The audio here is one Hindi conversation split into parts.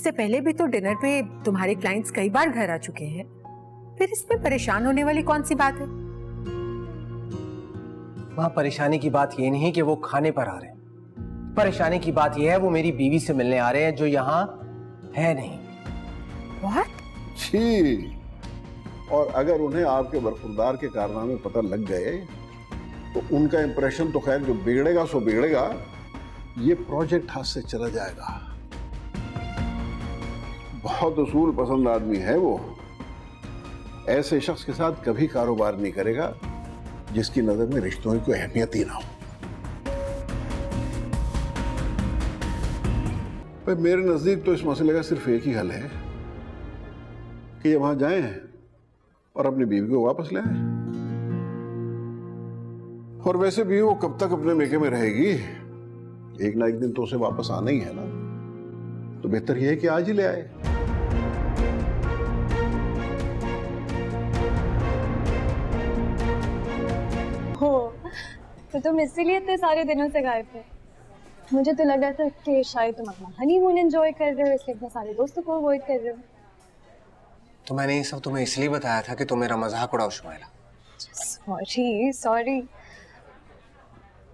इससे पहले भी तो डिनर पे तुम्हारे क्लाइंट्स कई बार घर आ चुके हैं, फिर इसमें परेशान होने वाली कौन सी बात है? वहां परेशानी की बात ये नहीं कि वो खाने पर आ रहे हैं, परेशानी की बात ये है वो मेरी बीवी से मिलने आ रहे हैं जो यहाँ है नहीं। What? छी, और अगर उन्हें आपके बरखुरदार के कारनामे पता लग गए तो उनका इंप्रेशन तो खैर जो बिगड़ेगा सो बिगड़ेगा, ये प्रोजेक्ट हाथ से चला जाएगा। बहुत उसूल पसंद आदमी है वो, ऐसे शख्स के साथ कभी कारोबार नहीं करेगा जिसकी नजर में रिश्तों की कोई अहमियत ही ना हो। पर मेरे नजदीक तो इस मसले का सिर्फ एक ही हल है कि ये वहां जाएं और अपनी बीवी को वापस ले आए। और वैसे भी वो कब तक अपने मेके में रहेगी, एक ना एक दिन तो उसे वापस आना ही है ना, तो बेहतर यह है कि आज ही ले आए। हो तो तुम इसीलिए इतने सारे दिनों से गायब थे। मुझे तो लग रहा था कि शायद तुम अपना हनीमून एंजॉय कर रहे हो, इसलिए इतने सारे दोस्तों को अवॉइड कर रहे हो। तो मैंने ये सब तुम्हें इसलिए बताया था कि तुम मेरा मजाक उड़ाओ शुमाइला। सॉरी सॉरी,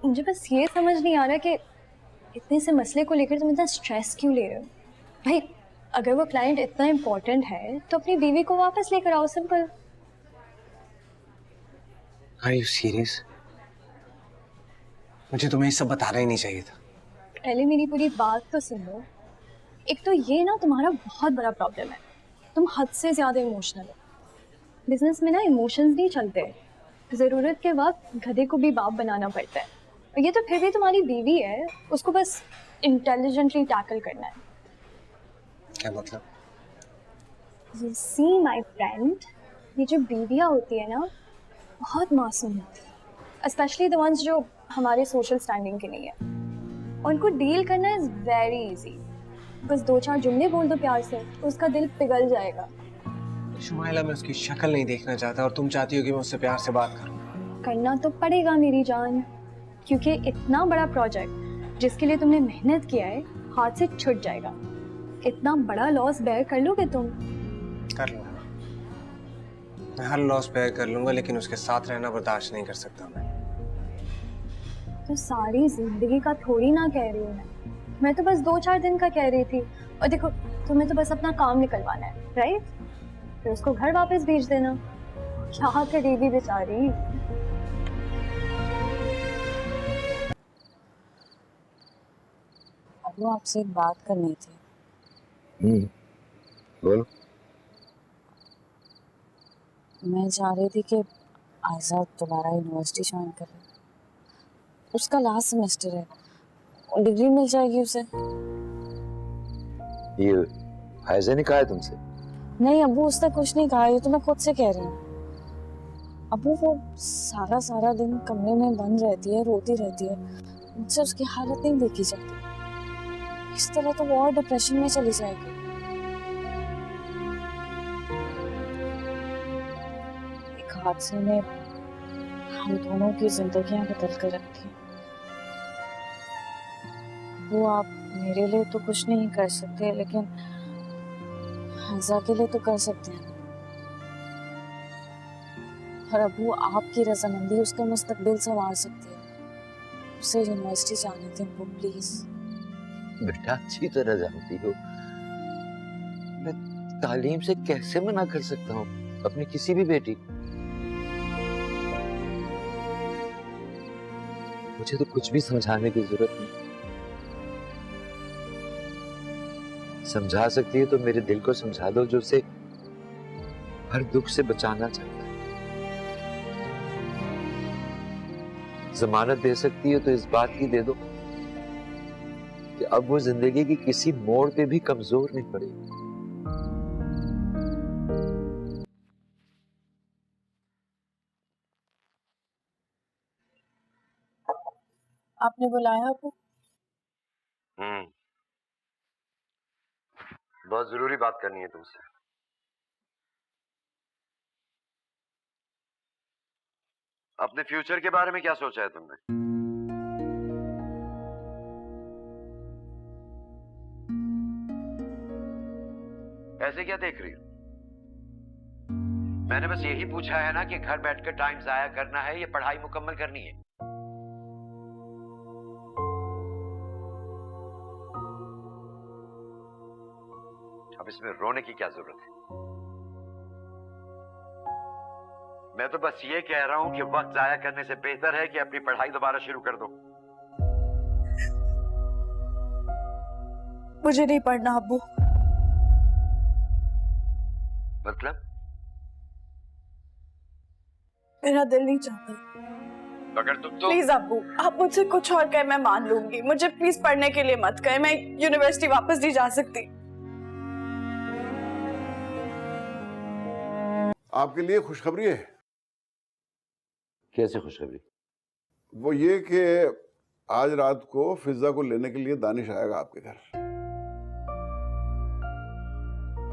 मुझे बस ये समझ नहीं आ रहा कि इतने से मसले को लेकर तुम इतना स्ट्रेस क्यों ले रहे हो। भाई अगर वो क्लाइंट इतना इम्पोर्टेंट है तो अपनी बीवी को वापस लेकर आओ, सिंपल। Are you serious? मुझे तुम्हें ये सब बताना ही नहीं चाहिए था। पहले मेरी पूरी बात तो सुन लो। एक तो ये ना तुम्हारा बहुत बड़ा प्रॉब्लम है, तुम हद से ज्यादा इमोशनल हो। बिजनेस में ना इमोशंस नहीं चलते, जरूरत के वक्त गधे को भी बाप बनाना पड़ता है। और ये तो फिर भी तुम्हारी बीवी है, उसको बस इंटेलिजेंटली टैकल करना है। क्या मतलब? You see my friend, ये जो बीवियाँ होती है ना बहुत मासूम होती है, स्पेशली द वंस जो हमारे सोशल स्टैंडिंग के नहीं है। उनको डील करना इज वेरी इजी, बस दो चार जुमले बोल दो प्यार से तो उसका दिल पिघल जाएगा। शुमाइला मैं उसकी शक्ल नहीं देखना चाहता और तुम चाहती हो कि मैं उससे प्यार से बात करूं। करना तो पड़ेगा मेरी जान, क्योंकि इतना बड़ा प्रोजेक्ट जिसके लिए तुमने मेहनत किया है हाथ से छूट जाएगा। इतना बड़ा लॉस बेयर कर लोगे तुम? कर लूंगा, मैं हर लॉस बेयर कर लूंगा, लेकिन उसके साथ रहना बर्दाश्त नहीं कर सकता मैं। तो सारी जिंदगी का थोड़ी ना कह रही हूँ मैं तो बस 2-4 दिन का कह रही थी। और देखो तुम्हें तो बस अपना काम निकलवाना है, राइट? फिर उसको घर वापस भेज देना। क्या करेगी बेचारी। अब आपसे एक बात करनी थी। बोलो। मैं चाह रही थी कि आजाद दोबारा यूनिवर्सिटी ज्वाइन कर ले। उसका लास्ट सेमेस्टर है, डिग्री मिल जाएगी उसे। ये आयजा ने कहा है तुमसे? नहीं अबू, उसने कुछ नहीं कहा, ये तो मैं खुद से कह रही हूँ। अबू वो सारा सारा दिन कमरे में बंद रहती है, रोती रहती है, मुझसे उसकी हालत नहीं देखी जाती। इस तरह तो वो और डिप्रेशन में चली जाएगी। एक हादसे ने हम दोनों की जिंदगियां बदल कर रखी। वो आप मेरे लिए तो कुछ नहीं कर सकते, लेकिन हंसा के लिए तो कर सकते हैं। और अबू आपकी रजामंदी उसका मुस्तकबिल संवार सकती है। उसे यूनिवर्सिटी जाने दें वो, प्लीज। बेटा अच्छी तरह जानती हो मैं तालीम से कैसे मना कर सकता हूँ अपनी किसी भी बेटी को। मुझे तो कुछ भी समझाने की जरूरत नहीं। समझा सकती है तो मेरे दिल को समझा दो, जो उसे हर दुख से बचाना चाहता है। जमानत दे सकती है तो इस बात की दे दो कि अब वो जिंदगी की किसी मोड़ पे भी कमजोर नहीं पड़ेगी। आपने बुलाया अबू? बहुत जरूरी बात करनी है तुमसे। अपने फ्यूचर के बारे में क्या सोचा है तुमने? ऐसे क्या देख रही हो? मैंने बस यही पूछा है ना कि घर बैठकर टाइम जाया करना है या पढ़ाई मुकम्मल करनी है। अब इसमें रोने की क्या जरूरत है? मैं तो बस ये कह रहा हूं कि वक्त जाया करने से बेहतर है कि अपनी पढ़ाई दोबारा शुरू कर दो। मुझे नहीं पढ़ना अब्बू। मतलब? मेरा दिल नहीं चाहता। अगर तुम तो प्लीज अब्बू, आप मुझसे कुछ और कहे मैं मान लूंगी। मुझे प्लीज पढ़ने के लिए मत कहे, मैं यूनिवर्सिटी वापस नहीं जा सकती। आपके लिए खुशखबरी है। कैसे खुशखबरी? वो ये कि आज रात को फिजा को लेने के लिए दानिश आएगा आपके घर।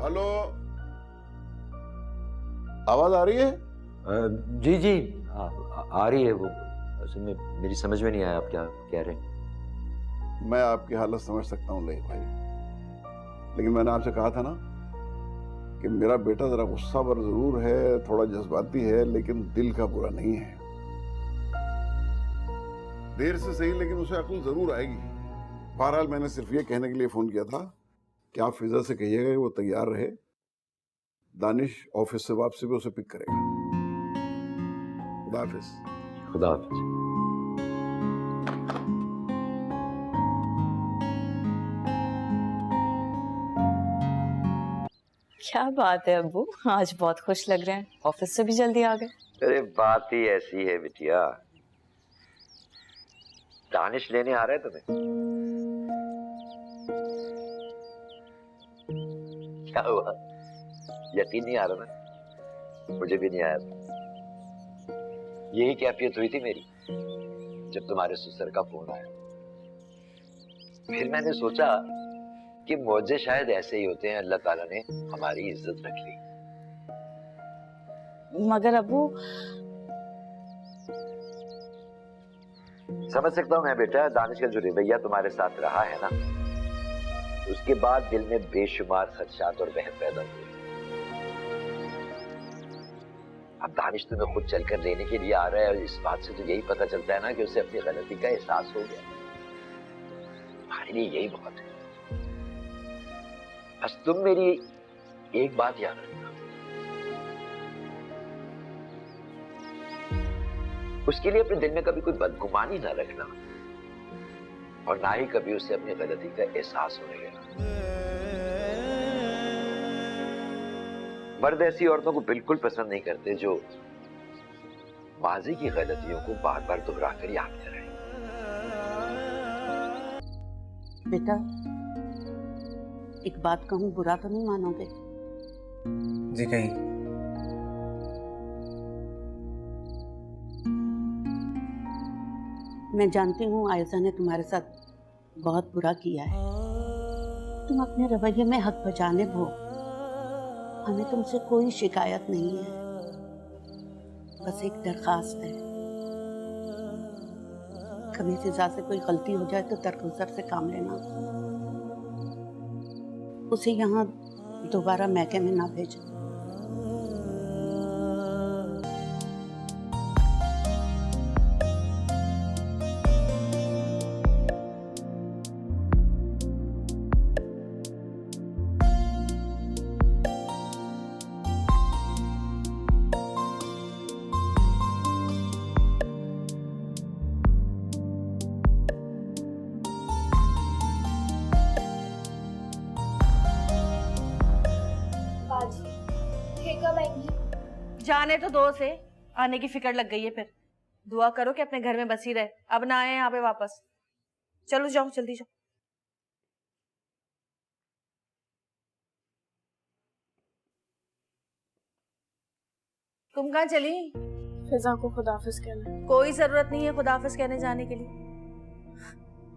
हेलो, आवाज आ रही है? जी जी आ रही है। वो असल में मेरी समझ में नहीं आया आप क्या कह रहे हैं। मैं आपकी हालत समझ सकता हूँ लई भाई, लेकिन मैंने आपसे कहा था ना कि मेरा बेटा जरा गुस्सावर जरूर है, थोड़ा जज्बाती है, लेकिन दिल का बुरा नहीं है। देर से सही लेकिन उसे अक्ल जरूर आएगी। बहरहाल मैंने सिर्फ ये कहने के लिए फोन किया था कि आप फिजा से कहिएगा वो तैयार रहे। दानिश ऑफिस से वापसी पे उसे पिक करेगा। खुदा हाफिज। खुदा हाफिज। क्या बात है अब्बू, आज बहुत खुश लग रहे हैं। ऑफिस से भी जल्दी आ गए। अरे बात ही ऐसी है बिटिया। दानिश लेने आ रहे हैं तुम्हें। क्या हुआ, यकीन नहीं आ रहा ना? मुझे भी नहीं आया था। यही कैफियत हुई थी मेरी जब तुम्हारे ससुर का फोन आया। फिर मैंने सोचा कि मौजे शायद ऐसे ही होते हैं, अल्लाह ताला ने हमारी इज्जत रख ली। मगर अब्बू, समझ सकता हूँ मैं बेटा, दानिश का जो रवैया तुम्हारे साथ रहा है ना, उसके बाद दिल में बेशुमार खदशात और वहम पैदा हुए। अब दानिश तुम्हें खुद चलकर लेने के लिए आ रहा है और इस बात से तो यही पता चलता है ना कि उसे अपनी गलती का एहसास हो गया। तुम्हारे लिए यही बहुत है। बस तुम मेरी एक बात याद रखना, उसके लिए अपने दिल में कभी कोई बदगुमानी ना रखना और ना ही कभी उसे अपनी गलती का एहसास होने देना। मर्द ऐसी औरतों को बिल्कुल पसंद नहीं करते जो माजी की गलतियों को बार बार दोहरा कर याद करें। बेटा, एक बात कहूं, बुरा तो नहीं मानोगे? जी कहीं। मैं जानती हूँ आयशा ने तुम्हारे साथ बहुत बुरा किया है। तुम अपने रवैये में हक बजाने दो। हमें तुमसे कोई शिकायत नहीं है, बस एक दरखास्त है। कभी फिजा से कोई गलती हो जाए तो दरगुजर से काम लेना। उसे यहाँ दोबारा मैके में ना भेजना। जाने तो दो से आने की फिक्र लग गई है। फिर दुआ करो कि अपने घर में बसी रहे, अब ना आए यहाँ पे वापस। चलो जाओ, जल्दी जाओ। तुम कहाँ चली? फिजा को खुदाफिज कहना। कोई जरूरत नहीं है खुदाफिज कहने जाने के लिए।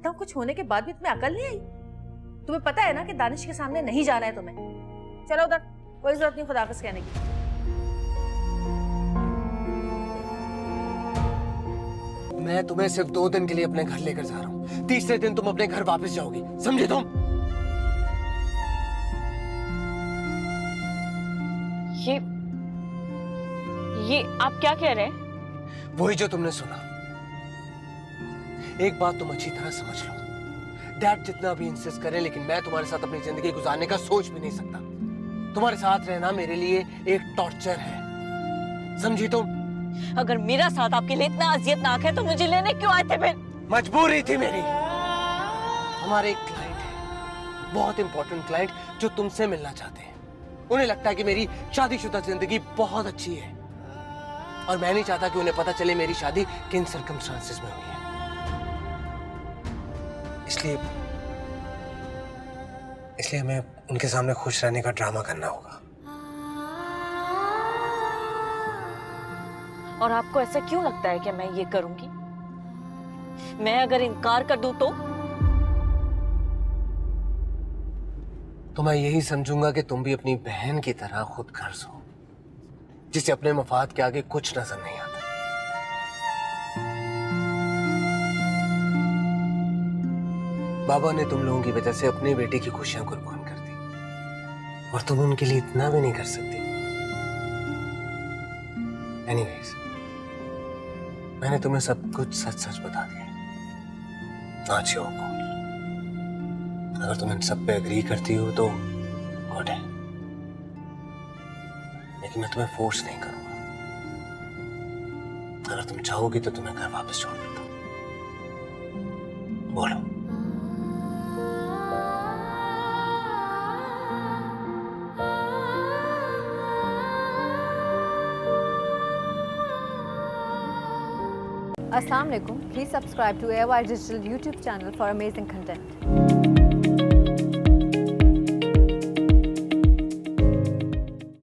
तब कुछ होने के बाद भी तुम्हें अकल नहीं आई? तुम्हें पता है ना कि दानिश के सामने नहीं जाना है तुम्हें। चलो उधर, कोई जरूरत नहीं खुदाफिज कहने की। मैं तुम्हें सिर्फ 2 दिन के लिए अपने घर लेकर जा रहा हूँ। तीसरे दिन तुम अपने घर वापस जाओगी, समझे तुम? ये आप क्या कह रहे हैं? वही जो तुमने सुना। एक बात तुम अच्छी तरह समझ लो, डैड जितना भी इंसिस्ट करें, लेकिन मैं तुम्हारे साथ अपनी जिंदगी गुजारने का सोच भी नहीं सकता। तुम्हारे साथ रहना मेरे लिए एक टॉर्चर है, समझी तुम? अगर मेरा साथ आपके लिए इतना अजियतनाक है तो मुझे लेने क्यों आए थे फिर? मजबूरी थी मेरी। हमारे एक क्लाइंट है, बहुत इंपॉर्टेंट क्लाइंट, जो तुमसे मिलना चाहते हैं। उन्हें लगता है कि मेरी शादीशुदा जिंदगी बहुत अच्छी है, और मैं नहीं चाहता कि उन्हें पता चले मेरी शादी किन सर्कमस्टांसेस में हुई है। इसलिए हमें उनके सामने खुश रहने का ड्रामा करना होगा। और आपको ऐसा क्यों लगता है कि मैं ये करूंगी? मैं अगर इनकार कर दूं तो मैं यही समझूंगा कि तुम भी अपनी बहन की तरह खुद गर्ज हो, जिसे अपने मफाद के आगे कुछ नजर नहीं आता। बाबा ने तुम लोगों की वजह से अपनी बेटी की खुशियां कुर्बान कर दी, और तुम उनके लिए इतना भी नहीं कर सकती। एनीवेज, मैंने तुम्हें सब कुछ सच सच बता दिया। आज हो कूल। अगर तुम इन सब पे एग्री करती हो तो गुड है, लेकिन मैं तुम्हें फोर्स नहीं करूंगा। अगर तुम चाहोगी तो तुम्हें घर वापस छोड़ देता हूं। बोलो। Assalamu alaikum. Please subscribe to AOI Digital YouTube channel for amazing content.